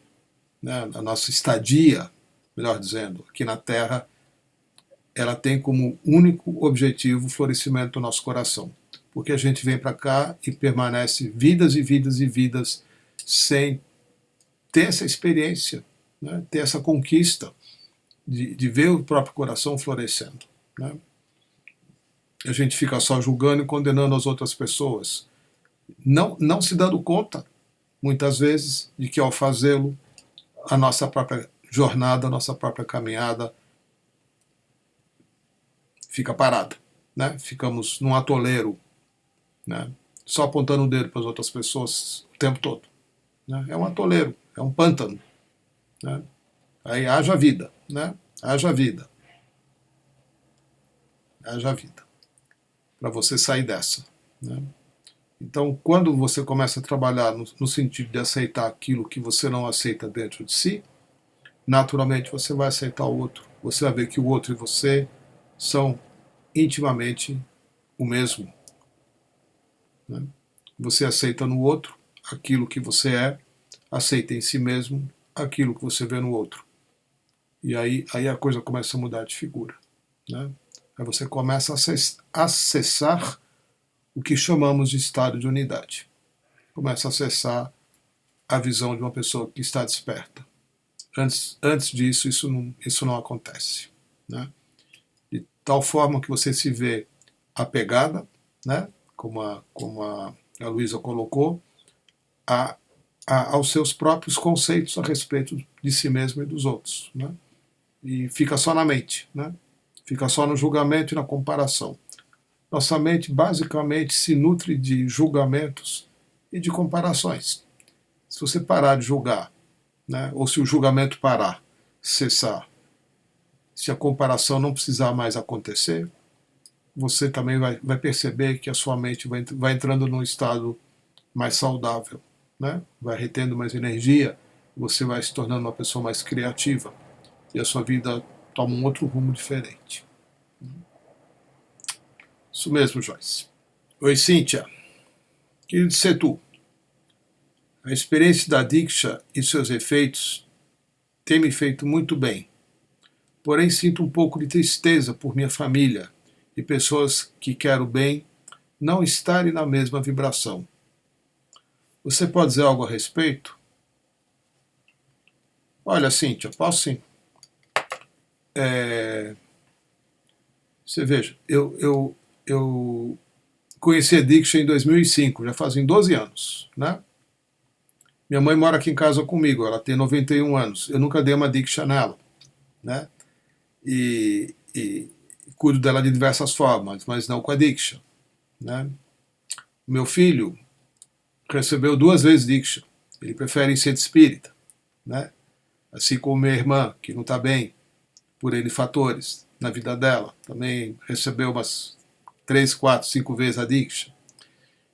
né? A nossa estadia, melhor dizendo, aqui na Terra, ela tem como único objetivo o florescimento do nosso coração. Porque a gente vem para cá e permanece vidas e vidas e vidas sem ter essa experiência, né? Ter essa conquista de ver o próprio coração florescendo. Né? A gente fica só julgando e condenando as outras pessoas, não se dando conta, muitas vezes, de que ao fazê-lo, a nossa própria jornada, a nossa própria caminhada fica parada. Né? Ficamos num atoleiro, né? Só apontando o dedo para as outras pessoas o tempo todo. Né? É um atoleiro, é um pântano. Né? Aí haja vida, né? Haja vida. Haja vida. Para você sair dessa. Né? Então, quando você começa a trabalhar no sentido de aceitar aquilo que você não aceita dentro de si, naturalmente você vai aceitar o outro. Você vai ver que o outro e você são intimamente o mesmo. Né? Você aceita no outro aquilo que você é, aceita em si mesmo aquilo que você vê no outro. E aí a coisa começa a mudar de figura. Né? Aí você começa a acessar o que chamamos de estado de unidade. Começa a acessar a visão de uma pessoa que está desperta. Antes disso, isso não acontece. Né? De tal forma que você se vê apegada, né? como a Luísa colocou, aos seus próprios conceitos a respeito de si mesmo e dos outros. Né? E fica só na mente. Né? Fica só no julgamento e na comparação. Nossa mente basicamente se nutre de julgamentos e de comparações. Se você parar de julgar, né, ou se o julgamento parar, cessar, se a comparação não precisar mais acontecer, você também vai perceber que a sua mente vai entrando num estado mais saudável. né? Vai retendo mais energia, você vai se tornando uma pessoa mais criativa e a sua vida toma um outro rumo diferente. Isso mesmo, Joyce. Oi, Cíntia. Querido Setu, a experiência da Diksha e seus efeitos tem me feito muito bem. Porém, sinto um pouco de tristeza por minha família e pessoas que quero bem não estarem na mesma vibração. Você pode dizer algo a respeito? Olha, Cíntia, posso sim. Você veja, eu conheci a Diksha em 2005, já fazem 12 anos, né? Minha mãe mora aqui em casa comigo, ela tem 91 anos. Eu nunca dei uma Diksha nela, né? E cuido dela de diversas formas, mas não com a Diksha, né? Meu filho recebeu 2 vezes Diksha. Ele prefere ser espírita, né? Assim como minha irmã, que não está bem, por N fatores na vida dela, também recebeu umas 3, 4, 5 vezes a Diksha.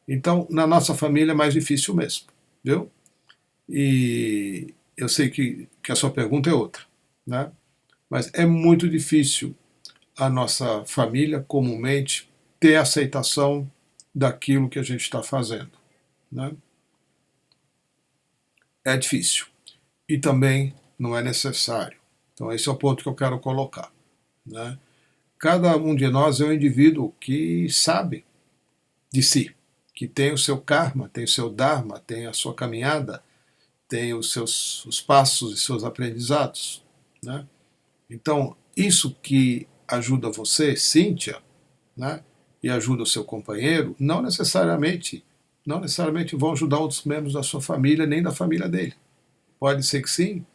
Então, na nossa família é mais difícil mesmo, viu? E eu sei que a sua pergunta é outra, né? Mas é muito difícil a nossa família, comumente, ter aceitação daquilo que a gente está fazendo, né? É difícil. E também não é necessário. Então esse é o ponto que eu quero colocar, né? Cada um de nós é um indivíduo que sabe de si, que tem o seu karma, tem o seu dharma, tem a sua caminhada, tem os passos e seus aprendizados, né? Então, isso que ajuda você, Cíntia, né, e ajuda o seu companheiro, não necessariamente vão ajudar outros membros da sua família, nem da família dele. Pode ser que sim,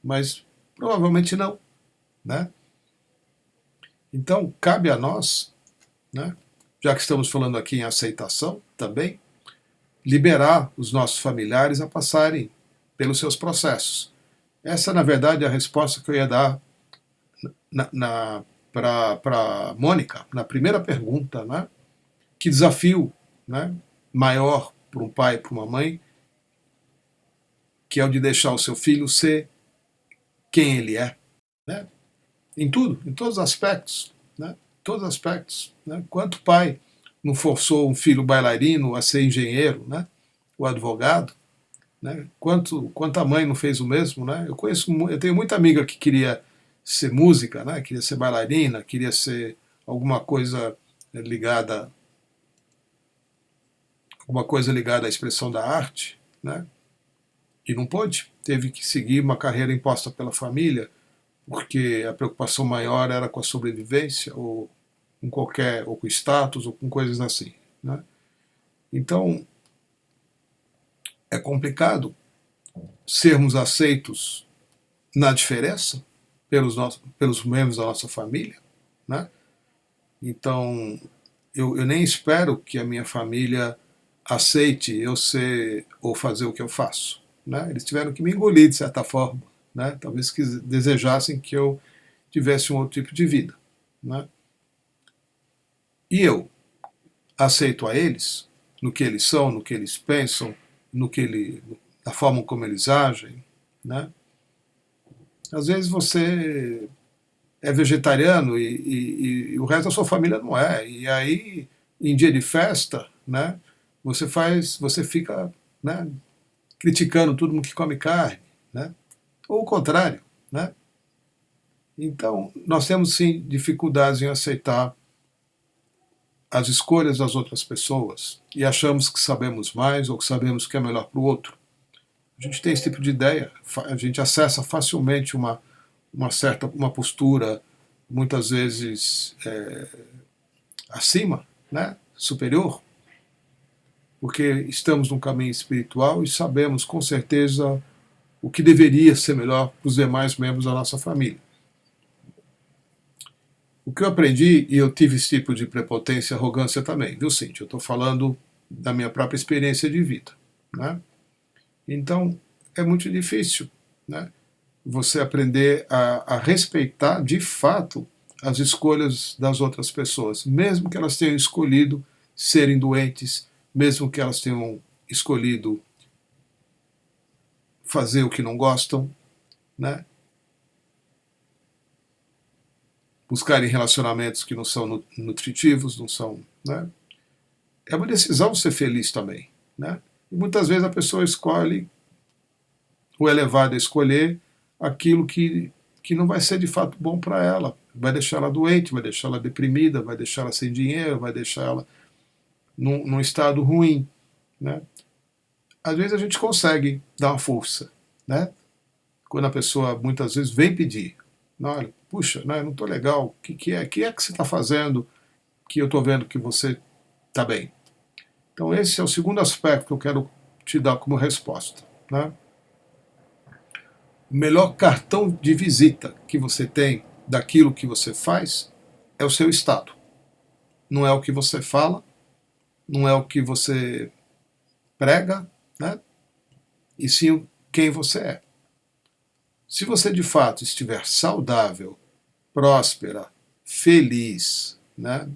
mas provavelmente não, né? Então, cabe a nós, né, já que estamos falando aqui em aceitação também, liberar os nossos familiares a passarem pelos seus processos. Essa, na verdade, é a resposta que eu ia dar para Mônica, na primeira pergunta, né? Que desafio, né, maior para um pai e para uma mãe, que é o de deixar o seu filho ser quem ele é, né? Em tudo, em todos os aspectos, né? Todos os aspectos, né? Quanto pai não forçou um filho bailarino a ser engenheiro, né? O advogado, né? Quanta mãe não fez o mesmo, né? Eu tenho muita amiga que queria ser música, né? Queria ser bailarina, queria ser alguma coisa ligada à expressão da arte, né? E não pôde, teve que seguir uma carreira imposta pela família, porque a preocupação maior era com a sobrevivência, ou ou com status, ou com coisas assim, né? Então, é complicado sermos aceitos na diferença pelos membros da nossa família, né? Então, eu nem espero que a minha família aceite eu ser ou fazer o que eu faço, né? Eles tiveram que me engolir de certa forma, né? Talvez que desejassem que eu tivesse um outro tipo de vida, né? E eu aceito a eles no que eles são, no que eles pensam, na forma como eles agem, né? Às vezes você é vegetariano e o resto da sua família não é. E aí, em dia de festa, né, você fica, né, criticando todo mundo que come carne, né? Ou o contrário, né? Então, nós temos sim dificuldades em aceitar as escolhas das outras pessoas e achamos que sabemos mais ou que sabemos o que é melhor para o outro. A gente tem esse tipo de ideia, a gente acessa facilmente uma postura, muitas vezes acima, né, superior, porque estamos num caminho espiritual e sabemos com certeza o que deveria ser melhor para os demais membros da nossa família. O que eu aprendi, e eu tive esse tipo de prepotência e arrogância também, viu, Cíntia? Eu estou falando da minha própria experiência de vida, né? Então, é muito difícil, né, você aprender a respeitar de fato as escolhas das outras pessoas, mesmo que elas tenham escolhido serem doentes, mesmo que elas tenham escolhido fazer o que não gostam, né? Buscarem relacionamentos que não são nutritivos, não são, né? É uma decisão ser feliz também, né? E muitas vezes a pessoa escolhe, ou é levada a escolher, aquilo que não vai ser de fato bom para ela. Vai deixar ela doente, vai deixar ela deprimida, vai deixar ela sem dinheiro, vai deixar ela num estado ruim, né? Às vezes a gente consegue dar uma força, né? Quando a pessoa muitas vezes vem pedir, olha, puxa, né, não estou legal, o que é que você está fazendo que eu estou vendo que você está bem? Então esse é o segundo aspecto que eu quero te dar como resposta, né? O melhor cartão de visita que você tem daquilo que você faz é o seu estado. Não é o que você fala, não é o que você prega, né? E sim quem você é. Se você de fato estiver saudável, próspera, feliz, né?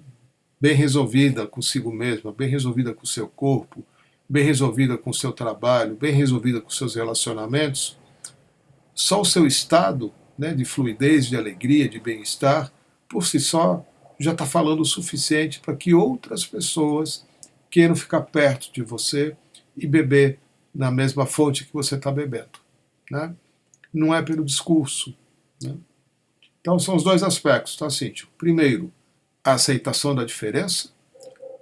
Bem resolvida consigo mesma, bem resolvida com o seu corpo, bem resolvida com o seu trabalho, bem resolvida com os seus relacionamentos, só o seu estado, né, de fluidez, de alegria, de bem-estar, por si só, já está falando o suficiente para que outras pessoas queiram ficar perto de você e beber na mesma fonte que você está bebendo, né? Não é pelo discurso, né? Então são os dois aspectos, tá, Cíntia? Primeiro, a aceitação da diferença,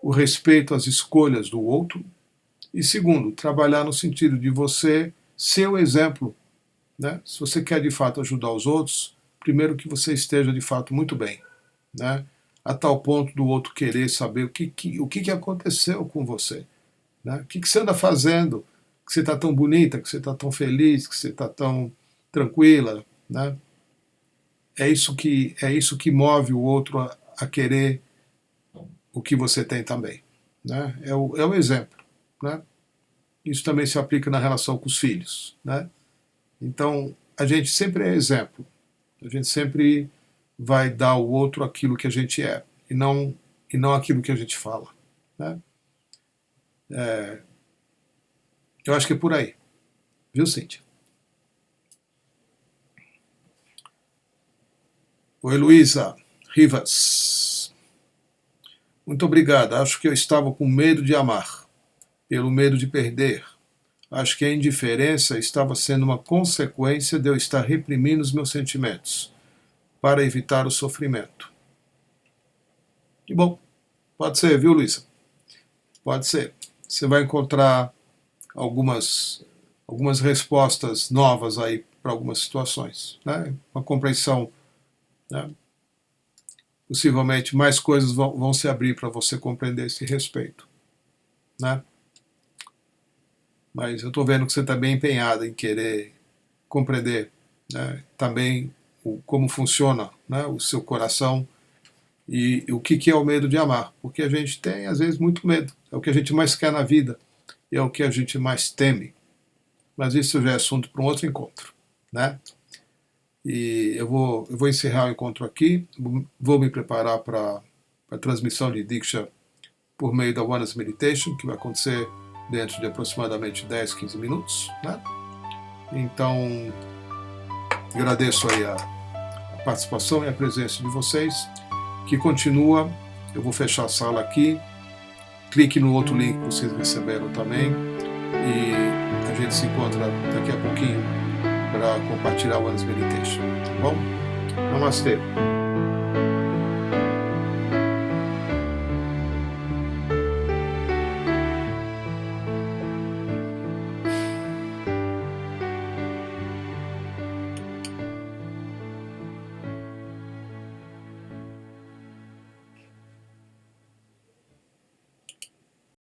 o respeito às escolhas do outro, e segundo, trabalhar no sentido de você ser o exemplo, né? Se você quer de fato ajudar os outros, primeiro que você esteja de fato muito bem, né? A tal ponto do outro querer saber o que aconteceu com você, né? O que você anda fazendo, que você está tão bonita, que você está tão feliz, que você está tão tranquila, né? É isso que move o outro a querer o que você tem também, né? É o exemplo, né? Isso também se aplica na relação com os filhos, né? Então, a gente sempre é exemplo. A gente sempre vai dar ao outro aquilo que a gente é, e não aquilo que a gente fala, né? Eu acho que é por aí. Viu, Cíntia? Oi, Luísa Rivas. Muito obrigado. Acho que eu estava com medo de amar, pelo medo de perder. Acho que a indiferença estava sendo uma consequência de eu estar reprimindo os meus sentimentos, para evitar o sofrimento. Que bom. Pode ser, viu, Luísa? Pode ser. Você vai encontrar algumas respostas novas aí para algumas situações, né? Uma compreensão, né? Possivelmente mais coisas vão se abrir para você compreender esse respeito, né? Mas eu estou vendo que você está bem empenhada em querer compreender, né, também como funciona, né, o seu coração e o que é o medo de amar. Porque a gente tem, às vezes, muito medo. É o que a gente mais quer na vida e é o que a gente mais teme. Mas isso já é assunto para um outro encontro, né? E eu vou encerrar o encontro aqui, vou me preparar para a transmissão de Diksha por meio da Oneness Meditation, que vai acontecer dentro de aproximadamente 10, 15 minutos, né? Então, agradeço aí a participação e a presença de vocês, que continua. Eu vou fechar a sala aqui, clique no outro link que vocês receberam também, e a gente se encontra daqui a pouquinho para compartilhar o Oneness Meditation, tá bom? Namastê.